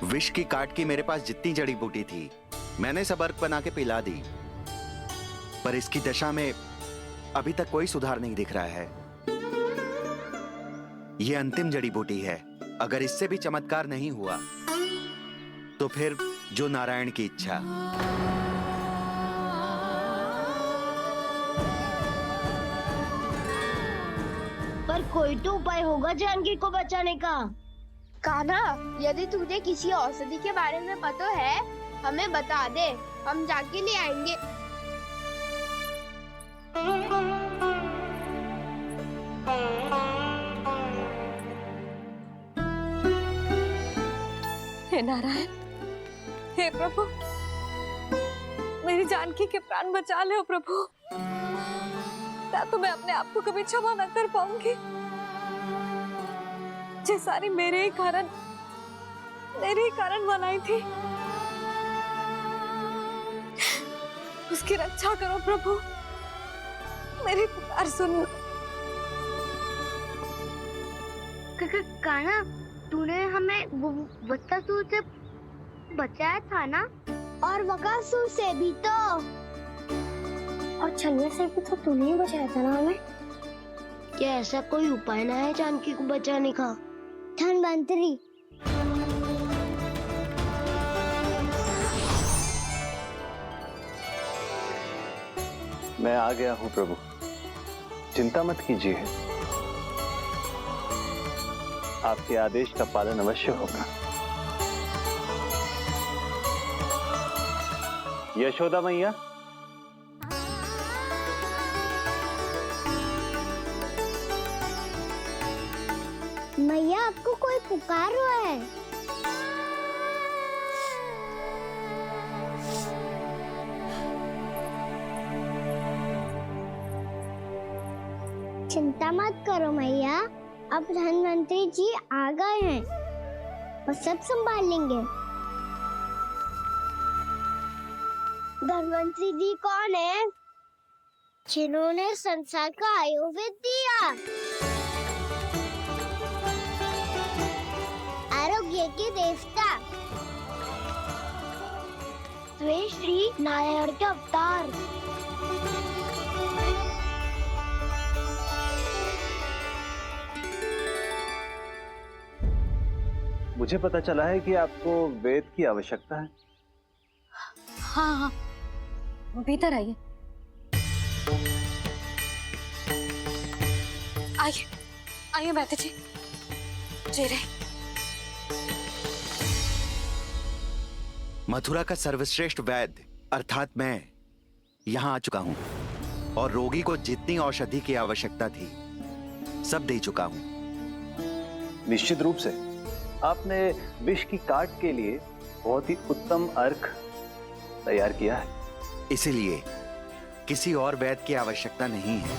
विष की काट की मेरे पास जितनी जड़ी बूटी थी मैंने सब अर्क बना के पिला दी, पर इसकी दशा में अभी तक कोई सुधार नहीं दिख रहा है। यह अंतिम जड़ी बूटी है, अगर इससे भी चमत्कार नहीं हुआ तो फिर जो नारायण की इच्छा। पर कोई तो उपाय होगा जानकी को बचाने का। कान्हा, यदि तुझे किसी औषधि के बारे में पता है हमें बता दे, हम जाके ले आएंगे। हे नारायण, हे प्रभु, मेरी जानकी के प्राण बचा ले प्रभु। क्या तो मैं अपने आप को कभी क्षमा न कर पाऊंगी। ये सारी मेरे ही कारण बनाई थी। उसकी रक्षा करो प्रभु, मेरी पुकार सुनो। कान्हा, तूने हमें वत्तासुर से बचाया था ना? और बकासुर से भी तो। और छन्ने से भी तो तूने ही बचाया था ना हमें। क्या ऐसा कोई उपाय ना है जानकी को बचाने का? धन्वंतरी, मैं आ गया हूँ प्रभु, चिंता मत कीजिए, आपके आदेश का पालन अवश्य होगा। यशोदा मैया, मैया आपको कोई पुकार रहा है। चिंता मत करो मैया, अब धन्वंतरी जी आ गए हैं और सब संभाल लेंगे। धन्वंतरी जी कौन है? जिन्होंने संसार का आयुर्वेद दिया, आरोग्य के देवता, वे श्री नारायण के अवतार। मुझे पता चला है कि आपको वेद की आवश्यकता है। हाँ हाँ, भीतर आइए। आइए आइए बैठे जी। जी रे। मथुरा का सर्वश्रेष्ठ वैद्य अर्थात मैं यहां आ चुका हूं और रोगी को जितनी औषधि की आवश्यकता थी सब दे चुका हूं। निश्चित रूप से आपने विष की काट के लिए बहुत ही उत्तम अर्क तैयार किया है, इसीलिए किसी और वैद्य की आवश्यकता नहीं है।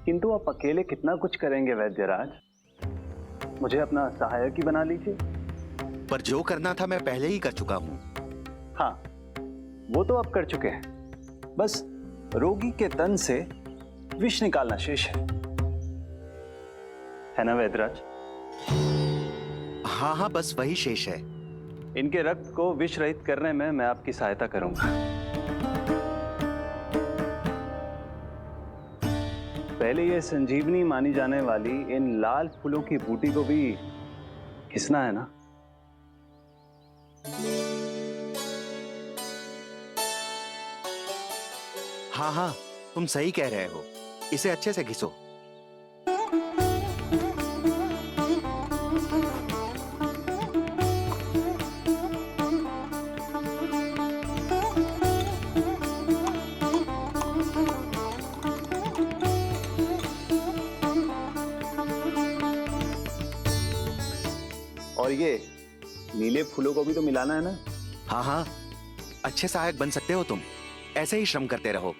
किंतु आप अकेले कितना कुछ करेंगे वैद्यराज, मुझे अपना सहायक ही बना लीजिए। पर जो करना था मैं पहले ही कर चुका हूं। हाँ, वो तो आप कर चुके हैं, बस रोगी के तन से विष निकालना शेष है ना वैद्यराज? हाँ हाँ, बस वही शेष है। इनके रक्त को विष रहित करने में मैं आपकी सहायता करूंगा। पहले ये संजीवनी मानी जाने वाली इन लाल फूलों की बूटी को भी घिसना है ना? हाँ हाँ, तुम सही कह रहे हो, इसे अच्छे से घिसो। और ये नीले फूलों को भी तो मिलाना है ना? हाँ हाँ, अच्छे सहायक बन सकते हो तुम, ऐसे ही श्रम करते रहो।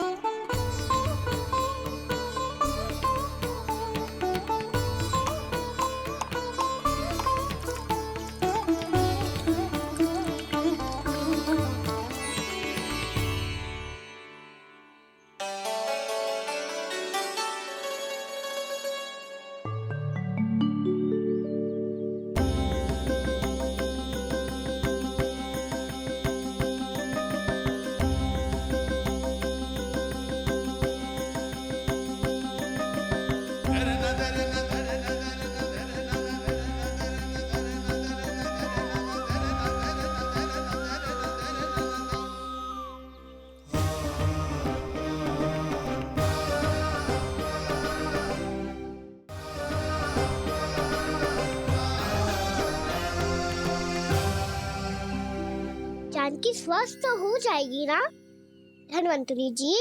बीमारी स्वस्थ हो जाएगी ना धन्वंतरी जी?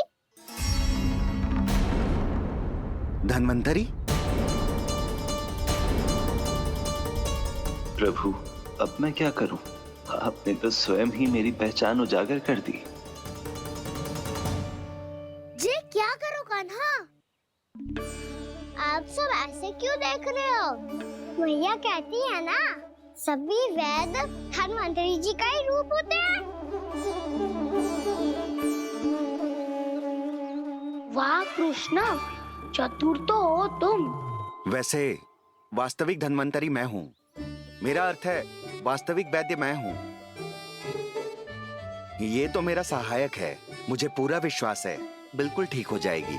धन्वंतरी? प्रभु, अब मैं क्या करूं? आपने तो स्वयं ही मेरी पहचान उजागर कर दी। जी क्या करो कान्हा? आप सब ऐसे क्यों देख रहे हो? मैया कहती है ना, सभी वेद धन्वंतरी जी का ही रूप होते हैं। वाह कृष्णा, चतुर तो हो तुम। वैसे वास्तविक धन्वंतरी मैं हूँ। मेरा अर्थ है वास्तविक वैद्य मैं हूँ। ये तो मेरा सहायक है। मुझे पूरा विश्वास है बिल्कुल ठीक हो जाएगी।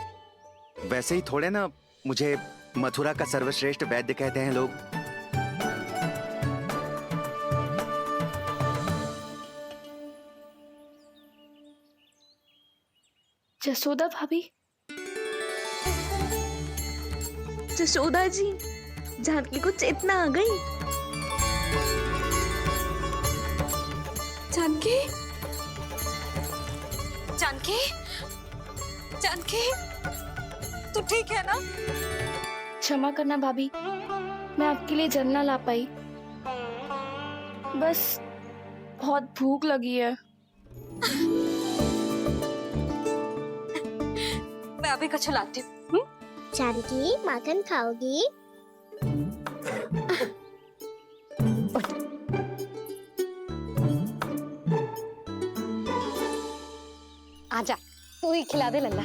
वैसे ही थोड़े ना मुझे मथुरा का सर्वश्रेष्ठ वैद्य कहते हैं लोग। जसोदा भाभी, जसोदा जी, जानकी को चेतना आ गई। जानकी, जानकी, जानकी, तू ठीक है ना? क्षमा करना भाभी, मैं आपके लिए जल ना ला पाई। बस बहुत भूख लगी है। मैं अभी कछु लाती हूँ। जानकी माखन खाओगी? आजा, तू ही खिला दे लल्ला।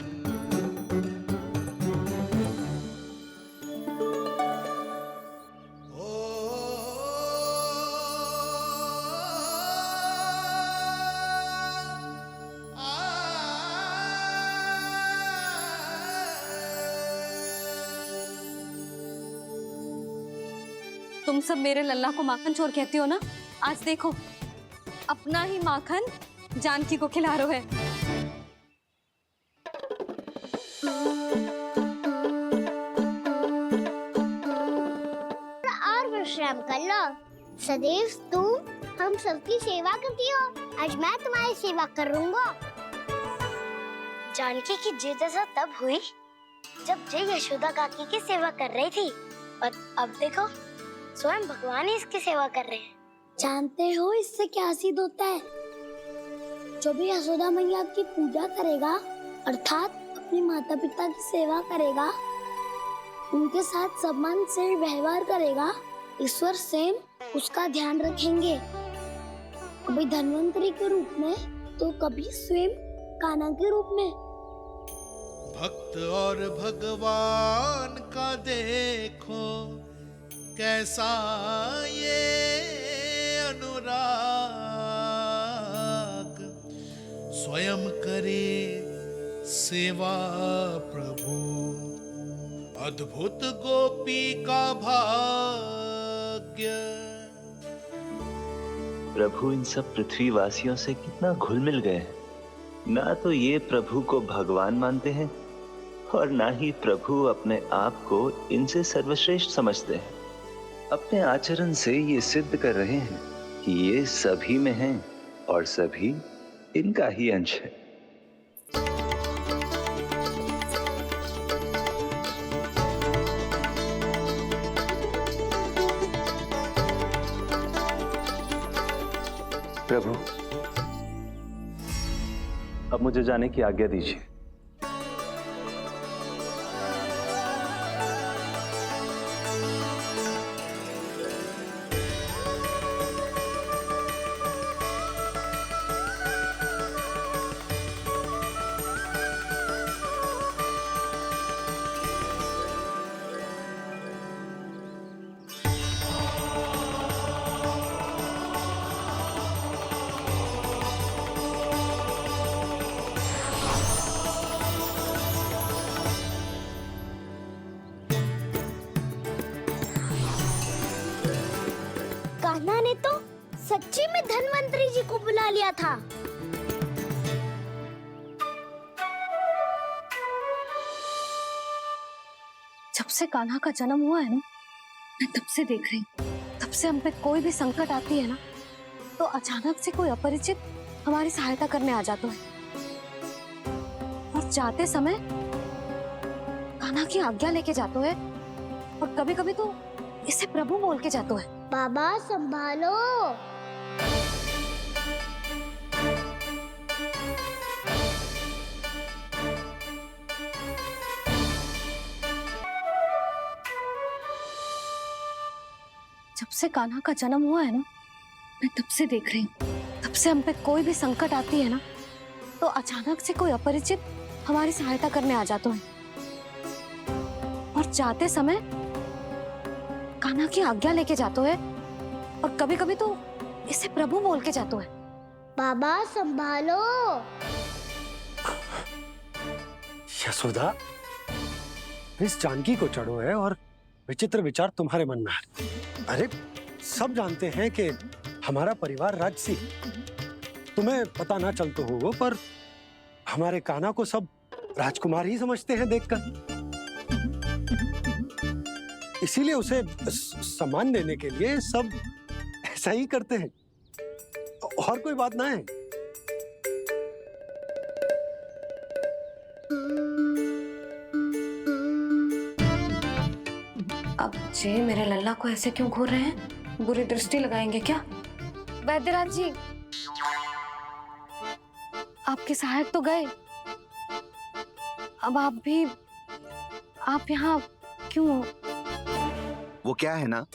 तुम सब मेरे लल्ला को माखन चोर कहती हो ना? आज देखो, अपना ही माखन जानकी को खिला रहे है। और विश्राम कर लो। सदैव तुम हम सबकी सेवा करती हो, आज मैं तुम्हारी सेवा करूंगा। जानकी की जिद ऐसा तब हुई जब जय यशोदा काकी की सेवा कर रही थी, और अब देखो स्वयं भगवान ही इसकी सेवा कर रहे हैं। जानते हो इससे क्या सिद्ध होता है? जो भी यशोदा मैया की पूजा करेगा, अर्थात अपने माता पिता की सेवा करेगा, उनके साथ सम्मान से व्यवहार करेगा, ईश्वर स्वयं उसका ध्यान रखेंगे। कभी धन्वंतरी के रूप में तो कभी स्वयं कान्हा के रूप में। भक्त और भगवान का देखो कैसा ये अनुराग, स्वयं करे सेवा प्रभु, अद्भुत गोपी का भाग्य। प्रभु इन सब पृथ्वीवासियों से कितना घुल मिल गए हैं। ना तो ये प्रभु को भगवान मानते हैं और ना ही प्रभु अपने आप को इनसे सर्वश्रेष्ठ समझते हैं। अपने आचरण से ये सिद्ध कर रहे हैं कि ये सभी में हैं और सभी इनका ही अंश है। प्रभु, अब मुझे जाने की आज्ञा दीजिए। कान्हा ने तो सच्ची में धन्वंतरी जी को बुला लिया था। जब से कान्हा का जन्म हुआ है ना, मैं तब से देख रही हूँ, तब से हम पे कोई भी संकट आती है ना, तो अचानक से कोई अपरिचित हमारी सहायता करने आ जाते हैं और जाते समय कान्हा की आज्ञा लेके जाते हैं और कभी कभी तो इसे प्रभु बोल के जाते हैं। बाबा संभालो। जब से कान्हा का जन्म हुआ है ना, मैं तब से देख रही हूँ, तब से हम पे कोई भी संकट आती है ना, तो अचानक से कोई अपरिचित हमारी सहायता करने आ जाते हैं और जाते समय कान्हा की आज्ञा लेके जाते हैं और कभी कभी तो इसे प्रभु बोल के जाते हैं। बाबा संभालो। यशोदा, इस जानकी को चढ़ो है और विचित्र विचार तुम्हारे मन में है। अरे सब जानते हैं कि हमारा परिवार राजसी, तुम्हें पता ना चलते हो वो, पर हमारे कान्हा को सब राजकुमार ही समझते हैं देखकर। इसीलिए उसे सम्मान देने के लिए सब ऐसा ही करते हैं, और कोई बात ना है। अब जी मेरे लल्ला को ऐसे क्यों घूर रहे हैं? बुरी दृष्टि लगाएंगे क्या? वैद्यराज जी, आपके सहायक तो गए, अब आप यहाँ क्यों? वो क्या है ना,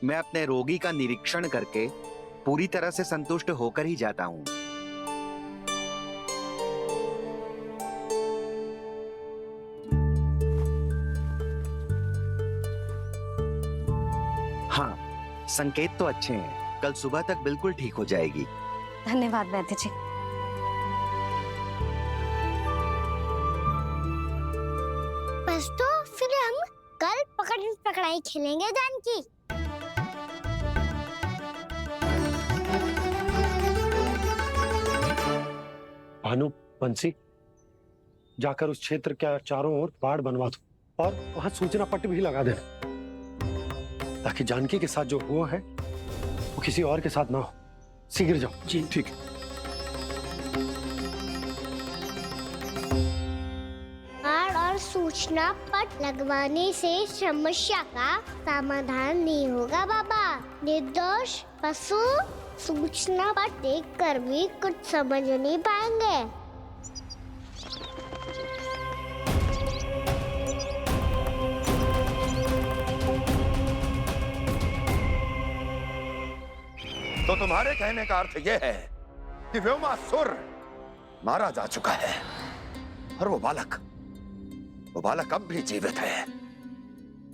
मैं अपने रोगी का निरीक्षण करके पूरी तरह से संतुष्ट होकर ही जाता हूँ। हाँ, संकेत तो अच्छे हैं, कल सुबह तक बिल्कुल ठीक हो जाएगी। धन्यवाद वैद्य जी। बस तो फिर हम कल पकड़न पकड़ाई खेलेंगे जानकी। भानु, बंसी, जाकर उस क्षेत्र के चारों ओर बाड़ बनवा दो और वहां सूचना पट्ट भी लगा देना, ताकि जानकी के साथ जो हुआ है वो किसी और के साथ ना हो। शीघ्र जाओ। जी ठीक। बाड़ और सूचना पट लगवाने से समस्या का समाधान नहीं होगा बाबा। निर्दोष पशु सूचना पट देखकर भी कुछ समझ नहीं पाएंगे। तो तुम्हारे कहने का अर्थ यह है कि व्योमासुर मारा जा चुका है और वो बालक अब भी जीवित है।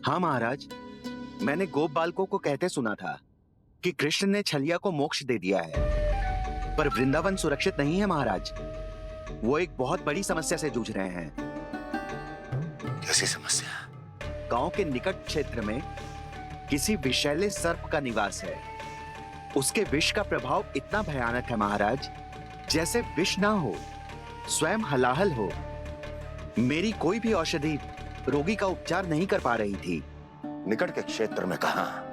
हाँ महाराज, मैंने गोप बालकों को कहते सुना था कि कृष्ण ने छलिया को मोक्ष दे दिया है, पर वृंदावन सुरक्षित नहीं है महाराज। वो एक बहुत बड़ी समस्या से जूझ रहे हैं। कैसी समस्या? गांव के निकट क्षेत्र में किसी विषैले सर्प का निवास है। उसके विष का प्रभाव इतना भयानक है महाराज, जैसे विष ना हो, स्वयं हलाहल हो। मेरी कोई भी औषधि रोगी का उपचार नहीं कर पा रही थी। निकट के क्षेत्र में कहाँ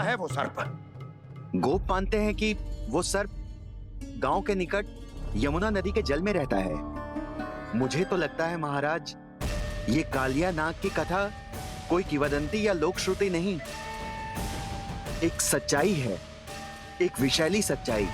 है वो सर्प? गोप मानते हैं कि वो सर्प गांव के निकट यमुना नदी के जल में रहता है। मुझे तो लगता है महाराज, ये कालिया नाग की कथा कोई किंवदंती या लोक श्रुति नहीं, एक सच्चाई है, एक विषैली सच्चाई।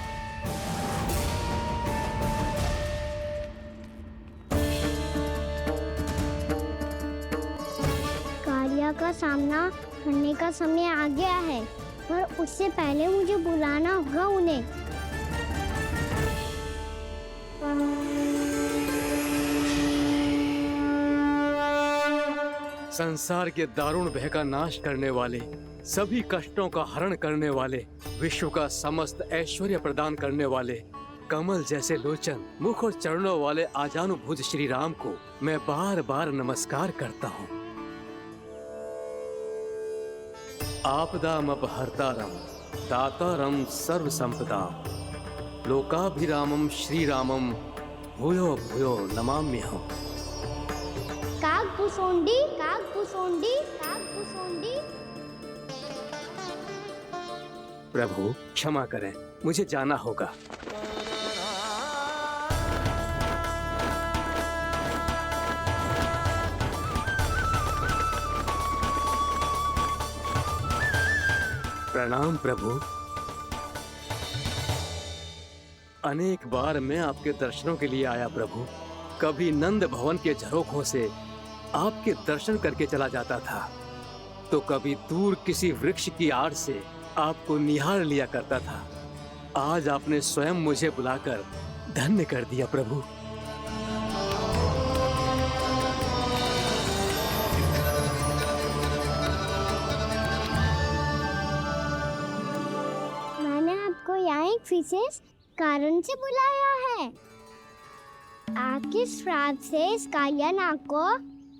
कालिया का सामना करने का समय आ गया है, पर उससे पहले मुझे बुलाना होगा उन्हें। संसार के दारुण भय का नाश करने वाले, सभी कष्टों का हरण करने वाले, विश्व का समस्त ऐश्वर्य प्रदान करने वाले, कमल जैसे लोचन, मुख और चरणों वाले आजानुभूत श्री राम को मैं बार बार नमस्कार करता हूँ। आपदामपहर्तारम दातारम सर्व संपदा लोकाभिरामम श्री रामम भूयो भूयो नमाम्यहम्। कागभूसोंडी, कागभूसोंडी, कागभूसोंडी। प्रभु क्षमा करें, मुझे जाना होगा। प्रणाम प्रभु। अनेक बार मैं आपके दर्शनों के लिए आया प्रभु। कभी नंद भवन के झरोखों से आपके दर्शन करके चला जाता था, तो कभी दूर किसी वृक्ष की आड़ से आपको निहार लिया करता था। आज आपने स्वयं मुझे बुलाकर धन्य कर दिया प्रभु। मैंने आपको यहाँ एक विशेष कारण से बुलाया है। आपके श्राप से इस कालिया नाग को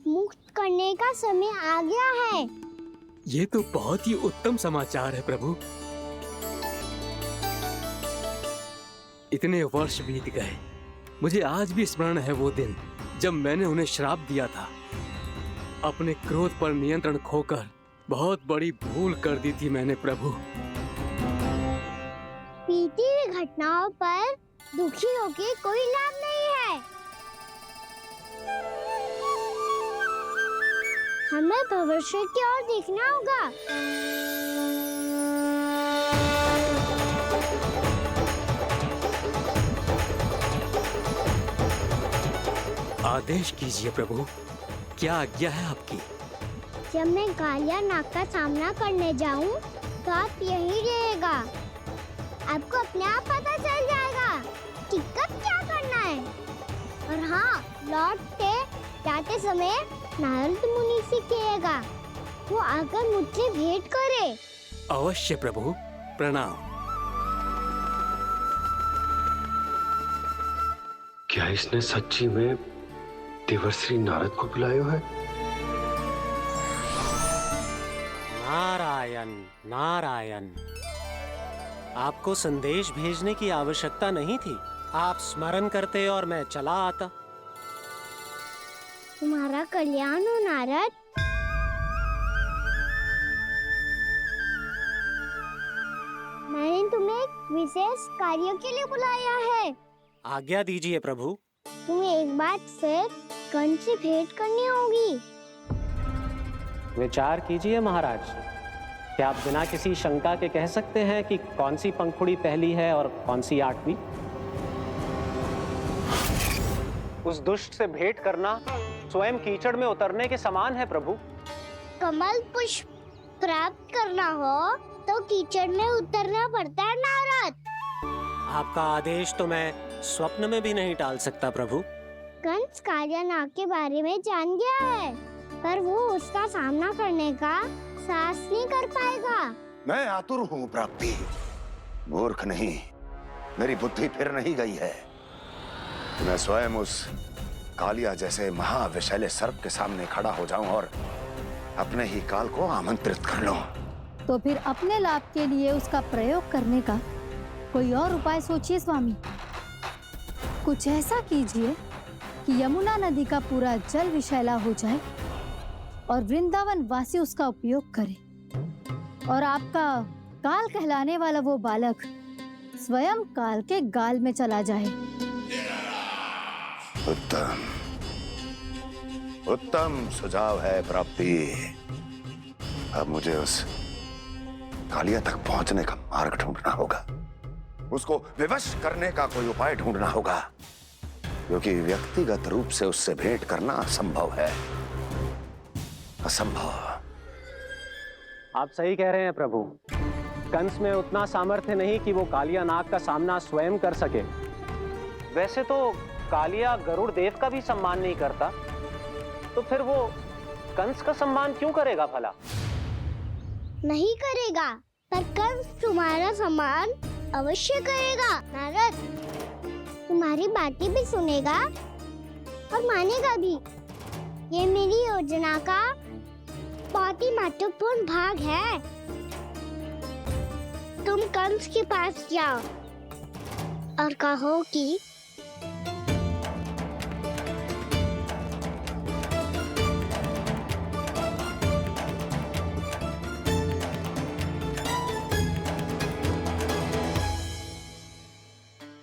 मुक्त करने का समय आ गया है। ये तो बहुत ही उत्तम समाचार है प्रभु। इतने वर्ष बीत गए, मुझे आज भी स्मरण है वो दिन जब मैंने उन्हें श्राप दिया था। अपने क्रोध पर नियंत्रण खोकर बहुत बड़ी भूल कर दी थी मैंने प्रभु। बीती हुई घटनाओं पर दुखी होके कोई लाभ नहीं है। हमें भविष्य की ओर देखना होगा। आदेश कीजिए प्रभु, क्या आज्ञा है आपकी? जब मैं कालिया नाग का सामना करने जाऊं, तो आप यही रहेगा। आपको अपने आप पता चल जाएगा कि कब क्या करना है। और हाँ, लौटते जाते समय नारद मुनि से कहिएगा, वो आकर मुझसे भेंट करे। अवश्य प्रभु, प्रणाम। क्या इसने सच्ची में देवर्षि नारद को बुलाया है? नारायण नारायण, आपको संदेश भेजने की आवश्यकता नहीं थी। आप स्मरण करते और मैं चला आता। तुम्हारा कल्याण हो नारद। मैंने तुम्हें एक विशेष कार्य के लिए बुलाया है। आज्ञा दीजिए प्रभु। तुम्हें एक बार फिर कंस से भेंट करनी होगी। विचार कीजिए महाराज। क्या आप बिना किसी शंका के कह सकते हैं कि कौन सी पंखुड़ी पहली है और कौन सी आठवीं? उस दुष्ट से भेंट करना स्वयं कीचड़ में उतरने के समान है प्रभु। कमल पुष्प प्राप्त करना हो तो कीचड़ में उतरना पड़ता है नारद। आपका आदेश तो मैं स्वप्न में भी नहीं टाल सकता प्रभु। कंस कालिया नाग के बारे में जान गया है, पर वो उसका सामना करने का साहस नहीं कर पाएगा। मैं आतुर हूँ प्राप्ति, मूर्ख नहीं। मेरी बुद्धि फिर नहीं गई है। मैं स्वयं उस कालिया जैसे महाविषैले सर्प के सामने खड़ा हो जाऊं और अपने ही काल को आमंत्रित कर लूं। तो फिर अपने लाभ के लिए उसका प्रयोग करने का कोई और उपाय सोचिए स्वामी। कुछ ऐसा कीजिए कि यमुना नदी का पूरा जल विषैला हो जाए और वृंदावन वासी उसका उपयोग करे, और आपका काल कहलाने वाला वो बालक स्वयं काल के गाल में चला जाए। उत्तम उत्तम सुझाव है प्राप्ति। अब मुझे उस कालिया तक पहुंचने का मार्ग ढूंढना होगा। उसको विवश करने का कोई उपाय ढूंढना होगा, क्योंकि व्यक्तिगत रूप से उससे भेंट करना असंभव है। असंभव। आप सही कह रहे हैं प्रभु। कंस में उतना सामर्थ्य नहीं कि वो कालिया नाग का सामना स्वयं कर सके। वैसे तो कालिया गरुड़ देव का भी सम्मान नहीं करता, तो फिर वो कंस का सम्मान क्यों करेगा भला? नहीं करेगा, पर कंस तुम्हारा सम्मान अवश्य करेगा नारद। तुम्हारी बातें भी सुनेगा और मानेगा भी। ये मेरी योजना का बहुत ही महत्वपूर्ण भाग है। तुम कंस के पास जाओ और कहो कि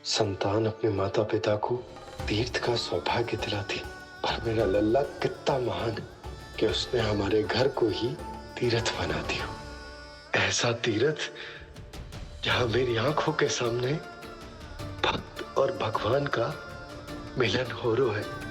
संतान अपने माता पिता को तीर्थ का सौभाग्य दिलाती, और मेरा लल्ला कितना महान कि उसने हमारे घर को ही तीर्थ बना दिया। ऐसा तीर्थ जहां मेरी आंखों के सामने भक्त और भगवान का मिलन हो रहा है।